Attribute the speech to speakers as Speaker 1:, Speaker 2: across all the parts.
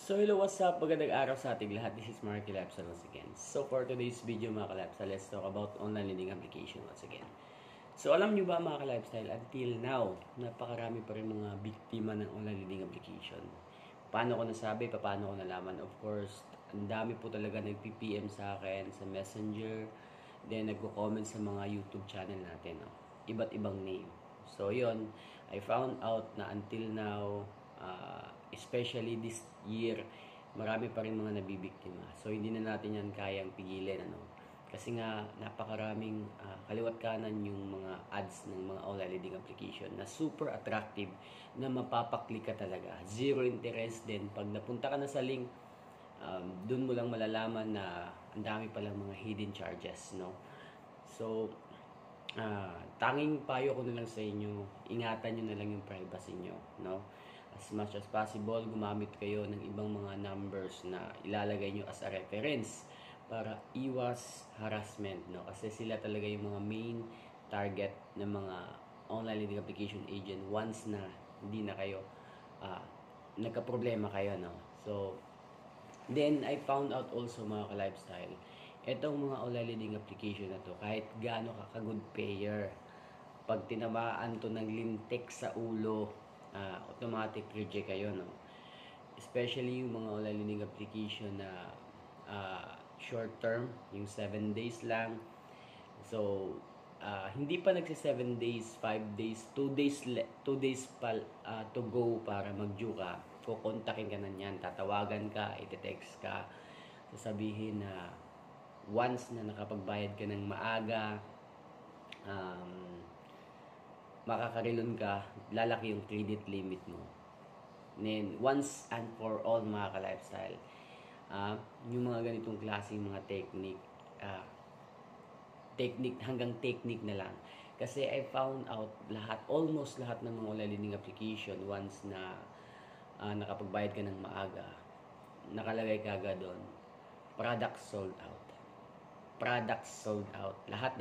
Speaker 1: So hello, what's up? Magandang araw sa ating lahat. This is Marky Lapsal once again. So for today's video mga kalapsal, let's talk about online lending application once again. So alam nyo ba mga kalapsal, until now, napakarami pa rin mga biktima ng online lending application. Paano ko nasabi? Paano ko nalaman? Of course, ang dami po talaga nag-PPM sa akin sa Messenger, then nagko-comment sa mga YouTube channel natin. No? Iba't ibang name. So yun, I found out na until now, especially this year, marami pa rin mga nabibiktima. So, hindi na natin yan kayang pigilan. Kasi nga, napakaraming kaliwat kanan yung mga ads ng mga online lending application na super attractive na mapapaklik ka talaga. Zero interest din. Pag napunta ka na sa link, dun mo lang malalaman na ang dami palang mga hidden charges. No? So, tanging payo ko na lang sa inyo, ingatan nyo na lang yung privacy nyo. No? As much as possible, gumamit kayo ng ibang mga numbers na ilalagay nyo as a reference para iwas harassment, no? Kasi sila talaga yung mga main target ng mga online lending application agent once na hindi na kayo nagka-problema kayo, no? So, then I found out also mga ka-lifestyle, etong mga online lending application na to, kahit gaano ka-good payer, pag tinamaan to ng lintik sa ulo, automatic reject kayo, no? Especially yung mga online lending application na short term, yung 7 days lang. So, hindi pa nagsi 7 days, 5 days, 2 days pa to go para mag-due ka. Kukontakin ka na niyan, tatawagan ka, ite-text ka, sasabihin na once na nakapagbayad ka ng maaga, makakarilon ka, lalaki yung credit limit mo. Then, once and for all mga ka-lifestyle, yung mga ganitong klaseng mga technique hanggang technique na lang. Kasi I found out almost lahat ng mga online lending application, once na nakapagbayad ka ng maaga, nakalagay ka agad doon, product sold out. Product sold out. Lahat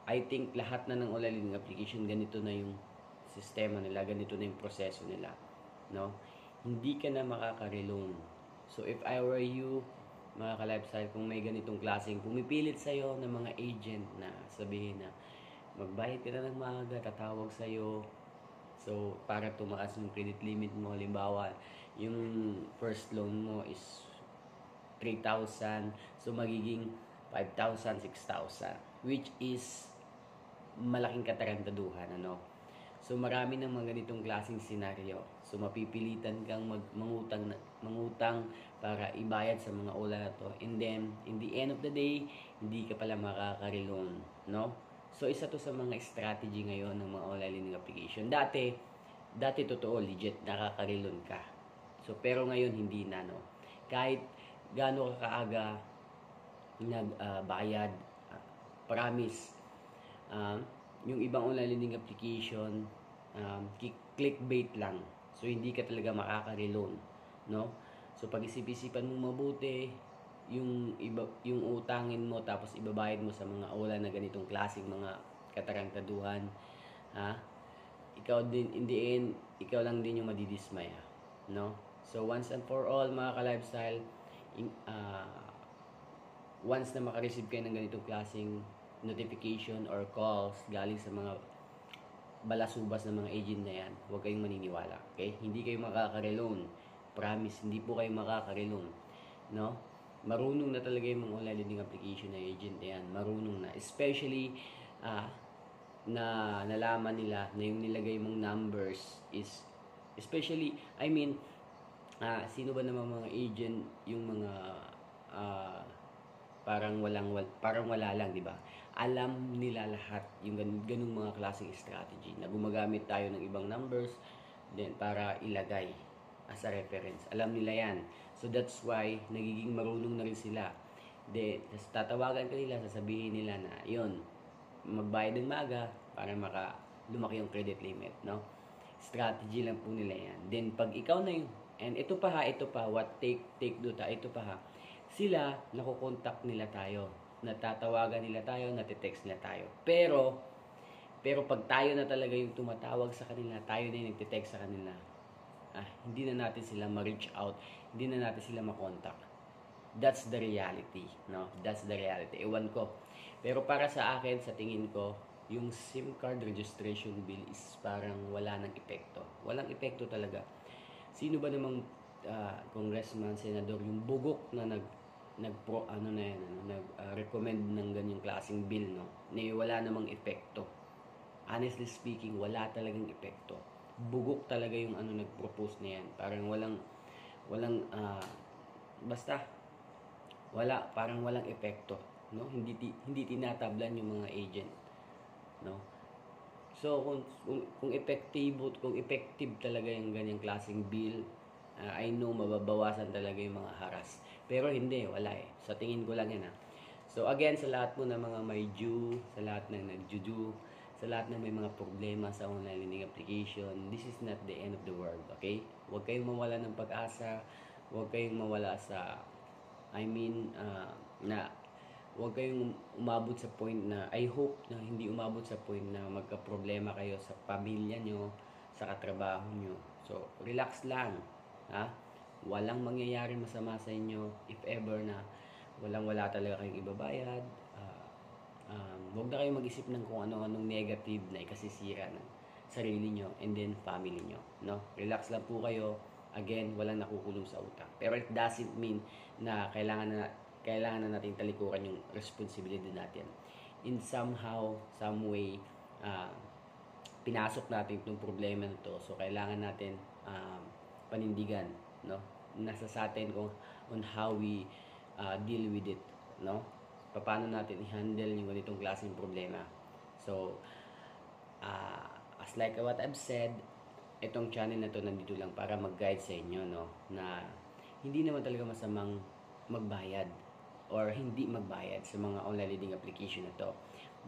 Speaker 1: I think lahat na ng online lending application, ganito na yung sistema nila, ganito na yung proseso nila, no? Hindi ka na makaka-reloan. So if I were you, mga ka-lifestyle, kung may ganitong klaseng pumipilit sa'yo ng mga agent na sabihin na magbayad ka na ng maaga, tatawag sa'yo, so para tumaas yung credit limit mo, halimbawa yung first loan mo is 3,000, so magiging 5,000, 6,000, which is malaking katarantaduhan, ano? So marami ng mga ganitong klaseng senaryo. So mapipilitan kang mangutang para ibayad sa mga ula na to. And then, in the end of the day, hindi ka pala makaka-reloan, no? So isa to sa mga strategy ngayon ng mga online lending application. Dati totoo, legit, nakaka-reloan ka. So pero ngayon hindi na, no? Kahit gaano ka kaaga nagbayad, promise, yung ibang online lending application, clickbait lang. So hindi ka talaga makaka-reloan, no? So pag isip-isipan mo mabuti yung utangin mo, tapos ibabayad mo sa mga ula na ganitong klaseng mga katarangtaduhan, ikaw din, in the end, ikaw lang din yung madidismaya, no? So once and for all mga ka-lifestyle, once na makareceive kayo ng ganitong klaseng notification or calls galing sa mga balasubas ng mga agent na yan, huwag kayong maniniwala, okay? Hindi kayo makaka-reloan. Promise, hindi po kayo makaka-reloan, no? Marunong na talaga yung mga online lending application na agent na yan. Marunong na. Especially, na nalaman nila na yung nilagay mong numbers is, especially, sino ba naman mga agent, yung mga, parang wala lang, di ba? Alam nila lahat yung ganung mga klaseng strategy na gumagamit tayo ng ibang numbers then para ilagay as a reference. Alam nila yan. So that's why nagiging marunong na rin sila. Then tatawagan ka nila, sasabihin nila na yun, magbayad ng maaga para lumaki yung credit limit, no? Strategy lang po nila yan. Then pag ikaw na yung, and ito pa, what take dota, ito pa sila, nakukontak nila tayo, natatawagan nila tayo, natitext nila tayo. Pero pag tayo na talaga yung tumatawag sa kanila, tayo na yung nagtitext sa kanila, hindi na natin sila ma-reach out, hindi na natin sila ma-contact. That's the reality, no? That's the reality. Ewan ko. Pero para sa akin, sa tingin ko, yung SIM card registration bill is parang wala nang epekto. Walang epekto talaga. Sino ba namang congressman, senador, yung bugok na recommend ng ganyang klaseng bill, no? Na wala namang epekto. Honestly speaking, wala talagang epekto. Bugok talaga yung nag-propose na yan. Parang basta parang walang epekto, no? Hindi tinatablan yung mga agent, no? So kung effective talaga yung ganyang klaseng bill, I know mababawasan talaga yung mga haras. Pero hindi, wala eh. Sa tingin ko lang yan. So again, sa lahat po ng mga may due, sa lahat ng nagjuju, sa lahat ng may mga problema sa online lending application, this is not the end of the world, okay? Huwag kayong mawala ng pag-asa, huwag kayong mawala sa na huwag kayong umabot sa point na, I hope na hindi umabot sa point na magka-problema kayo sa pamilya nyo, sa katrabaho nyo. So, relax lang, ha? Walang mangyayari masama sa inyo if ever na wala talaga kayong ibabayad. Huwag na kayong mag-isip ng kung ano-anong negative na ikasisira ng sarili nyo and then family nyo, no? Relax lang po kayo. Again, walang nakukulong sa utang. Pero it doesn't mean na kailangan na natin talikuran yung responsibility natin. In somehow, some way, pinasok natin itong problema na to. So, kailangan natin panindigan, no? Nasa sa atin kung on how we deal with it, no? Paano natin i-handle yung ganitong klaseng problema. So, as like what I've said, itong channel na to nandito lang para mag-guide sa inyo, no, na hindi naman talaga masamang magbayad or hindi magbayad sa mga online lending application na to,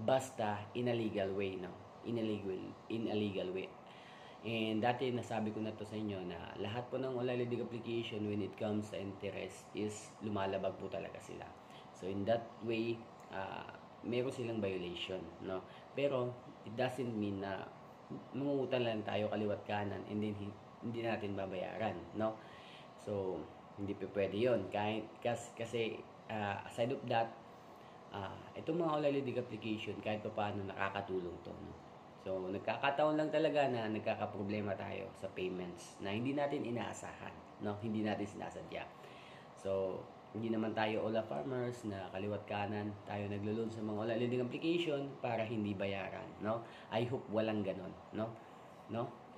Speaker 1: basta in a legal way, no, in a legal way. And dati nasabi ko na to sa inyo na lahat po ng online lending application when it comes sa interest is lumalabag po talaga sila. So in that way, meron silang violation, no, pero it doesn't mean na mangungutang lang tayo kaliwat kanan and then hindi natin babayaran, no? So, hindi pa pwede yun. Kasi aside of that, itong mga online lending application, kahit pa paano nakakatulong to, no? So, nagkakataon lang talaga na nagkakaproblema tayo sa payments na hindi natin inaasahan, no? Hindi natin sinasadya. So, hindi naman tayo all farmers na kaliwat kanan tayo naglo-loan sa mga online lending application para hindi bayaran, no? I hope walang ganon, no?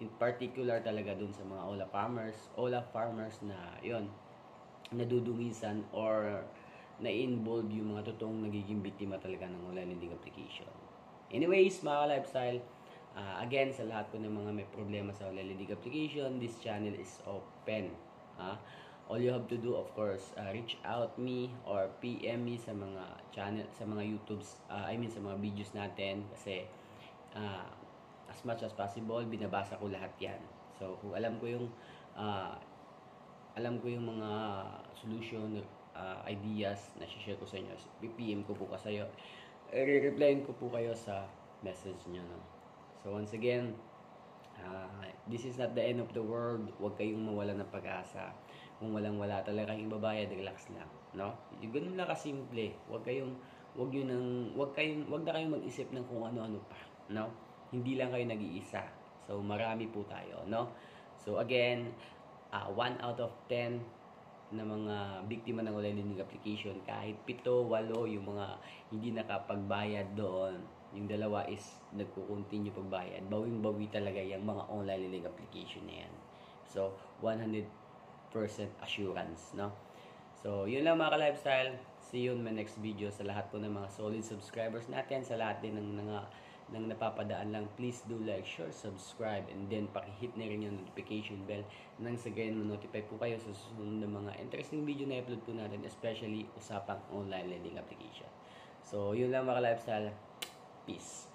Speaker 1: In particular talaga dun sa mga all farmers na yon nadudumisan or na-involve yung mga totoong nagiging biktima talaga ng online lending application. Anyways, mga lifestyle, again, sa lahat po ng mga may problema sa online lending application, this channel is open. All you have to do, of course, reach out me or PM me sa mga channel, sa mga YouTubes, sa mga videos natin kasi as much as possible, binabasa ko lahat yan. So, kung alam ko yung mga solution, ideas na share ko sa inyo, PM ko po kayo, i-replyin ko po kayo sa message nyo, no? So, once again, this is not the end of the world. Huwag kayong mawala ng pag-asa. Kung wala talaga kayong babayad, relax lang, no? Yung ganun lang kasimple. Huwag na kayong mag-isip ng kung ano-ano pa, no? Hindi lang kayo nag-iisa. So, marami po tayo, no? So, again, 1 out of 10 na mga biktima ng online lending application, kahit 7, 8 yung mga hindi nakapagbayad doon, yung 2 is nagko-continue pagbayad, bawing-bawi talaga yung mga online lending application na yan. So, 100% assurance, no? So, yun lang mga ka-lifestyle. See you in my next video. Sa lahat po ng mga solid subscribers natin, sa lahat din ng napapadaan lang, please do like, share, subscribe, and then pakihit na rin yung notification bell nang sa gayon ma-notify po kayo sa susunod ng mga interesting video na i-upload po natin, especially usapang online lending application. So, yun lang mga ka-lifestyle. Peace.